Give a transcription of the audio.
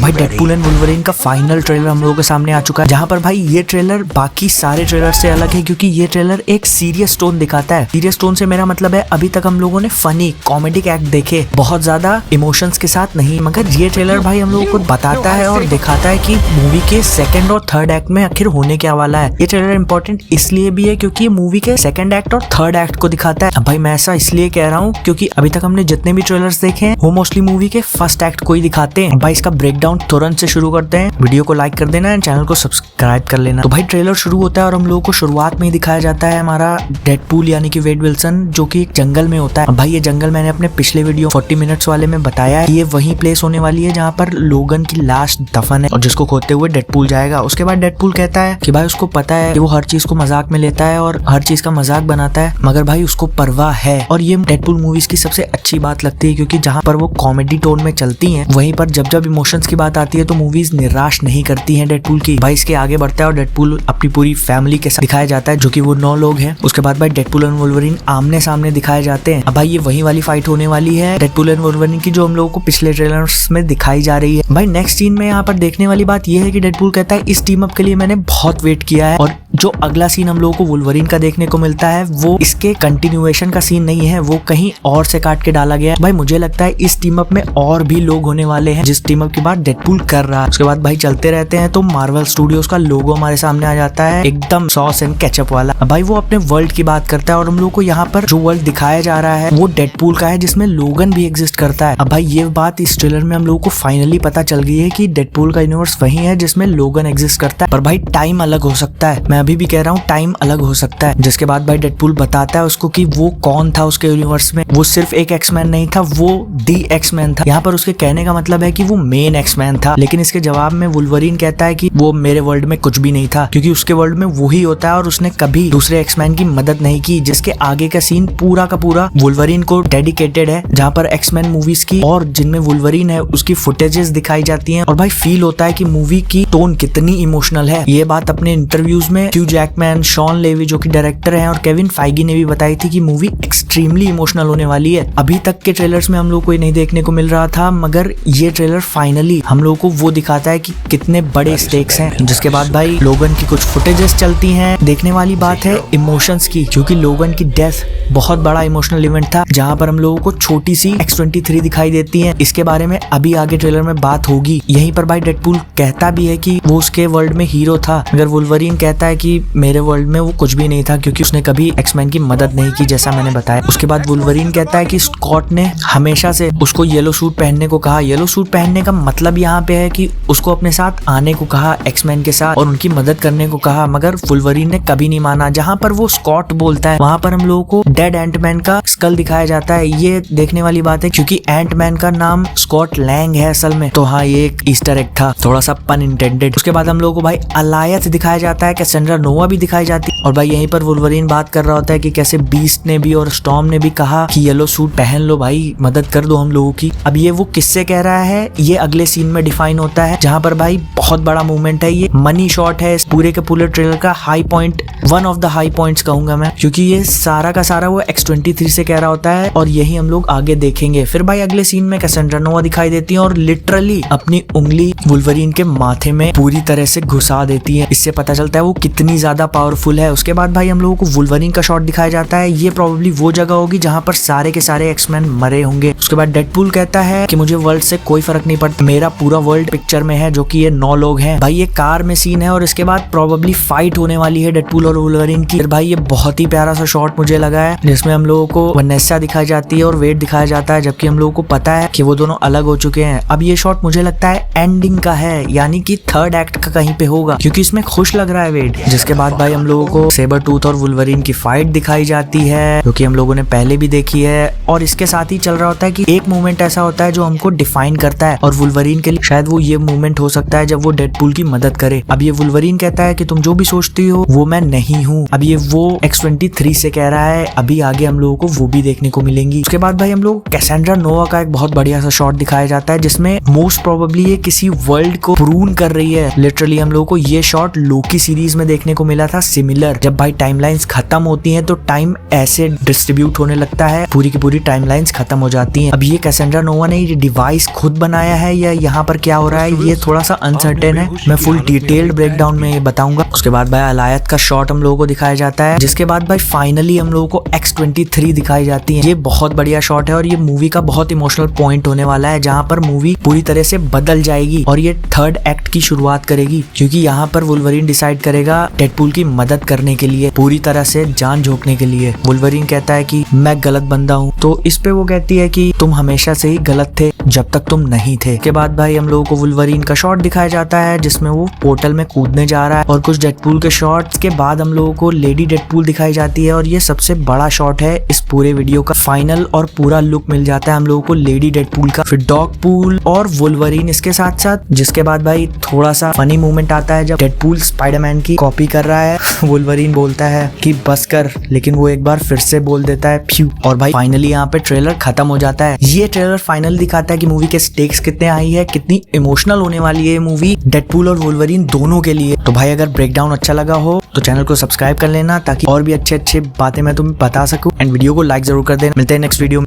भाई Deadpool and Wolverine का final trailer हम लोगों के सामने आ चुका है, जहाँ पर भाई ये ट्रेलर बाकी सारे ट्रेलर से अलग है क्योंकि ये ट्रेलर एक सीरियस टोन दिखाता है। सीरियस टोन से मेरा मतलब है अभी तक हम लोगों ने फनी कॉमेडिक एक्ट देखे, बहुत ज्यादा इमोशंस के साथ नहीं, मगर ये ट्रेलर भाई हम लोगों को बताता है और दिखाता है कि मूवी के सेकंड और थर्ड एक्ट में आखिर होने क्या वाला है। ये ट्रेलर इंपॉर्टेंट इसलिए भी है क्योंकि ये मूवी के सेकंड एक्ट और थर्ड एक्ट को दिखाता है। भाई मैं ऐसा इसलिए कह रहा हूँ क्योंकि अभी तक हमने जितने भी ट्रेलर्स देखे हैं वो मोस्टली मूवी के फर्स्ट एक्ट को ही दिखाते हैं। भाई इसका ब्रेकडाउन तुरंत से शुरू करते हैं, वीडियो को लाइक कर देना एंड चैनल को सब्सक्राइब कर लेना। तो भाई ट्रेलर शुरू होता है और हम लोगों को शुरुआत में ही दिखाया जाता है हमारा डेडपूल यानी कि वेड विल्सन, जो कि एक जंगल में होता है। भाई ये जंगल मैंने अपने पिछले वीडियो 40 मिनट्स वाले में बताया है, ये वही प्लेस होने वाली है जहाँ पर लोगन की लाश दफन है और जिसको खोदते हुए डेडपूल जाएगा। उसके बाद डेडपूल कहता है कि भाई उसको पता है कि वो हर चीज को मजाक में लेता है और हर चीज का मजाक बनाता है, मगर भाई उसको परवाह है। और ये डेडपूल मूवीज की सबसे अच्छी बात लगती है क्योंकि जहाँ पर वो कॉमेडी टोन में चलती हैं, वहीं पर जब जब इमोशंस की बात आती है तो मूवीज निराश नहीं करती हैं डेडपूल की। भाई इसके आगे बढ़ता है और डेडपूल अपनी पूरी फैमिली के साथ दिखाया जाता है, जो कि वो 9 लोग हैं। उसके बाद भाई डेडपूल एंड वुल्वरीन आमने सामने दिखाए जाते हैं। अब भाई ये वही वाली फाइट होने वाली है डेडपूल एंड वुल्वरीन की जो हम लोगों को पिछले ट्रेलर्स में दिखाई जा रही है। भाई नेक्स्ट सीन में यहाँ पर देखने वाली बात यह है कि डेडपूल कहता है इस टीम अप के लिए मैंने बहुत वेट किया है, और जो अगला सीन हम लोगों को वुल्वरीन का देखने को मिलता है वो इसके कंटिन्यूएशन का सीन नहीं है, वो कहीं और से काट के डाला गया है। भाई मुझे लगता है इस टीम अप में और भी लोग होने वाले हैं जिस टीम अप की बात डेडपूल कर रहा है। उसके बाद भाई चलते रहते हैं तो मार्वल स्टूडियोज का लोगो हमारे सामने आ जाता है, एकदम सॉस एंड केचप वाला। भाई वो अपने वर्ल्ड की बात करता है और हम लोग को यहाँ पर जो वर्ल्ड दिखाया जा रहा है वो डेडपूल का है जिसमें लोगन भी एग्जिस्ट करता है। अब भाई ये बात इस ट्रेलर में हम लोगों को फाइनली पता चल गई है कि डेडपूल का यूनिवर्स वही है जिसमें लोगन एग्जिस्ट करता है, पर भाई टाइम अलग हो सकता है। मैं अभी भी कह रहा हूँ टाइम अलग हो सकता है। जिसके बाद भाई डेडपूल बताता है उसको कि वो कौन था उसके यूनिवर्स में, वो सिर्फ एक एक्समैन नहीं था, वो दी एक्समैन था। यहाँ पर उसके कहने का मतलब है कि वो मेन एक्समैन था, लेकिन इसके जवाब में वुल्वरीन कहता है कि वो मेरे वर्ल्ड में कुछ भी नहीं था क्योंकि उसके वर्ल्ड में वो ही होता है और उसने कभी दूसरे एक्समैन की मदद नहीं की। जिसके आगे का सीन पूरा का पूरा वुल्वरीन को डेडिकेटेड है, जहाँ पर एक्समैन मूवीज की और जिनमें वुल्वरीन है उसकी फुटेजेस दिखाई जाती हैं और भाई फील होता है कि मूवी की टोन कितनी इमोशनल है। ये बात अपने इंटरव्यूज में ह्यू जैकमैन, शॉन लेवी जो कि डायरेक्टर हैं और केविन फाइगी ने भी बताई थी कि मूवी एक्सट्रीमली इमोशनल होने वाली है। अभी तक के ट्रेलर्स में हम लोग को ये नहीं देखने को मिल रहा था, मगर ये ट्रेलर फाइनली हम लोग को वो दिखाता है कि कितने बड़े स्टेक्स हैं। जिसके बाद भाई लोगन की कुछ फुटेजेस चलती हैं। देखने वाली बात है इमोशंस की, क्योंकि लोगन की डेथ बहुत बड़ा इमोशनल इवेंट था, जहाँ पर हम लोगों को छोटी सी X-23 दिखाई देती है। इसके बारे में अभी आगे ट्रेलर में बात होगी। यहीं पर भाई डेडपूल कहता भी है कि वो उसके वर्ल्ड में हीरो था, मगर वुल्वरीन कहता है कि मेरे वर्ल्ड में वो कुछ भी नहीं था क्योंकि उसने कभी एक्समैन की मदद नहीं की, जैसा मैंने बताया। उसके बाद वुल्वरीन कहता है कि स्कॉट ने हमेशा से उसको येलो सूट पहनने को कहा। येलो सूट पहनने का मतलब यहाँ पे है कि उसको अपने साथ आने को कहा एक्समैन के साथ और उनकी मदद करने को कहा, मगर वुल्वरीन ने कभी नहीं माना। जहाँ पर वो स्कॉट बोलता है वहाँ पर हम लोगों को डेड एंटमैन का स्कल दिखाया जाता है। ये देखने वाली बात है क्योंकि एंटमैन का नाम स्कॉट लैंग है असल में, तो हाँ ये एक ईस्टर एग था, थोड़ा सा पन इंटेंडेड। उसके बाद हम लोगों को भाई अलायत दिखाया जाता है, कैसेंड्रा नोवा भी दिखाई जाती है और भाई यहीं पर वुल्वरीन बात कर रहा होता है कि कैसे बीस्ट ने भी और स्टॉर्म ने भी कहा कि येलो सूट पहन लो भाई, मदद कर दो हम लोगों की। अब ये वो किससे कह रहा है ये अगले सीन में डिफाइन होता है, जहाँ पर भाई बहुत बड़ा मूवमेंट है। ये मनी शॉट है पूरे के पूरे ट्रेलर का high point, one of the high points कहूंगा मैं, क्योंकि ये सारा का सारा वो X-23 से कह रहा होता है और यही हम लोग आगे देखेंगे। फिर भाई अगले सीन में कैसेंड्रा नोवा दिखाई देती है और लिटरली अपनी उंगली वुल्वरीन के माथे में पूरी तरह से घुसा देती है। इससे पता चलता है वो कितनी ज्यादा पावरफुल है। उसके बाद भाई हम लोगों को वुल्वरीन का शॉट दिखाया जाता है। ये प्रोबेबली वो जगह होगी जहाँ पर सारे के सारे एक्समैन मरे होंगे। उसके बाद डेडपूल कहता है कि मुझे वर्ल्ड से कोई फर्क नहीं पड़ता, मेरा पूरा वर्ल्ड पिक्चर में है, जो कि ये 9 लोग हैं। भाई ये कार में सीन है और इसके बाद प्रोबेबली फाइट होने वाली है डेडपूल और वुल्वरीन की। फिर भाई ये बहुत ही प्यारा सा शॉट मुझे लगा है जिसमें हम लोगों को वनेसा दिखाई जाती है और वेड दिखाया जाता है, जबकि हम लोगों को पता है कि वो दोनों अलग हो चुके हैं। अब ये शॉट मुझे लगता है एंडिंग का है, यानी कि थर्ड एक्ट का कहीं पे होगा, क्योंकि इसमें खुश लग रहा है वेड। जिसके बाद भाई हम लोगों को सेबर टूथ और वुल्वरीन की फाइट दिखाई जाती है, जो कि हम लोगों ने पहले भी देखी है। और इसके साथ ही चल रहा होता है कि एक मूवमेंट ऐसा होता है जो हमको डिफाइन करता है और वुल्वरीन के लिए शायद वो ये मूवमेंट हो सकता है जब वो डेडपूल की मदद करे। अब ये वुल्वरीन कहता है कि तुम जो भी सोचती हो वो मैं नहीं हूँ। अब ये वो X-23 से कह रहा है, अभी आगे हम लोगों को वो भी देखने को मिलेंगी। उसके बाद भाई हम लोग कैसेंड्रा नोवा का एक बहुत बढ़िया सा शॉट दिखाया जाता है जिसमें मोस्ट प्रोबेबली ये किसी वर्ल्ड को प्रून कर रही है। लिटरली हम लोगों को ये शॉट लोकी सीरीज में देखने को मिला था सिमिलर। जब भाई टाइमलाइंस खत्म होती हैं तो टाइम ऐसे डिस्ट्रीब्यूट होने लगता है, पूरी की पूरी टाइमलाइंस खत्म हो जाती हैं। अब ये कैसेंड्रा नोवा ने ये डिवाइस खुद बनाया है या यहाँ यहाँ पर क्या हो रहा है ये थोड़ा सा अनसर्टेन है। मैं फुल डिटेल्ड ब्रेकडाउन में बताऊंगा। उसके बाद भाई अलायत का शॉट हम लोगों को दिखाया जाता है, जिसके बाद भाई फाइनली हम लोगों को X-23 दिखाई जाती है। ये बहुत बढ़िया शॉट है और ये मूवी का बहुत इमोशनल पॉइंट होने वाला है, जहाँ पर मूवी पूरी तरह से बदल जाएगी और ये थर्ड एक्ट की शुरुआत करेगी, क्योंकि यहाँ पर वुल्वरीन डिसाइड करेगा डेडपूल की मदद करने के लिए, पूरी तरह से जान झोंकने के लिए। वुल्वरीन कहता है कि मैं गलत बंदा हूँ, तो इस पे वो कहती है कि तुम हमेशा से ही गलत थे जब तक तुम नहीं थे। के बाद भाई हम लोगों को वुल्वरीन का शॉट दिखाया जाता है जिसमें वो पोर्टल में कूदने जा रहा है, और कुछ डेडपूल के शॉट्स के बाद हम लोगों को लेडी डेडपूल दिखाई जाती है, और ये सबसे बड़ा शॉट है इस पूरे वीडियो का। फाइनल और पूरा लुक मिल जाता है हम लोगों को लेडी डेडपूल का, फिर डॉगपूल और वुल्वरीन इसके साथ साथ। जिसके बाद भाई थोड़ा सा फनी मोमेंट आता है जब डेडपूल स्पाइडरमैन की कॉपी कर रहा है। वुल्वरीन बोलता है कि बस कर, लेकिन वो एक बार फिर से बोल देता है फ्यू। और भाई फाइनली यहाँ पे ट्रेलर खत्म हो जाता है। ये ट्रेलर फाइनल दिखाता है कि मूवी के स्टेक्स कितने आई है, कितनी इमोशनल होने वाली है ये मूवी डेडपूल और वुल्वरीन दोनों के लिए। तो भाई अगर ब्रेकडाउन अच्छा लगा हो तो चैनल को सब्सक्राइब कर लेना, ताकि और भी अच्छे अच्छे बातें मैं तुम्हें बता सकूं, एंड वीडियो को लाइक जरूर कर देना। मिलते हैं नेक्स्ट वीडियो में।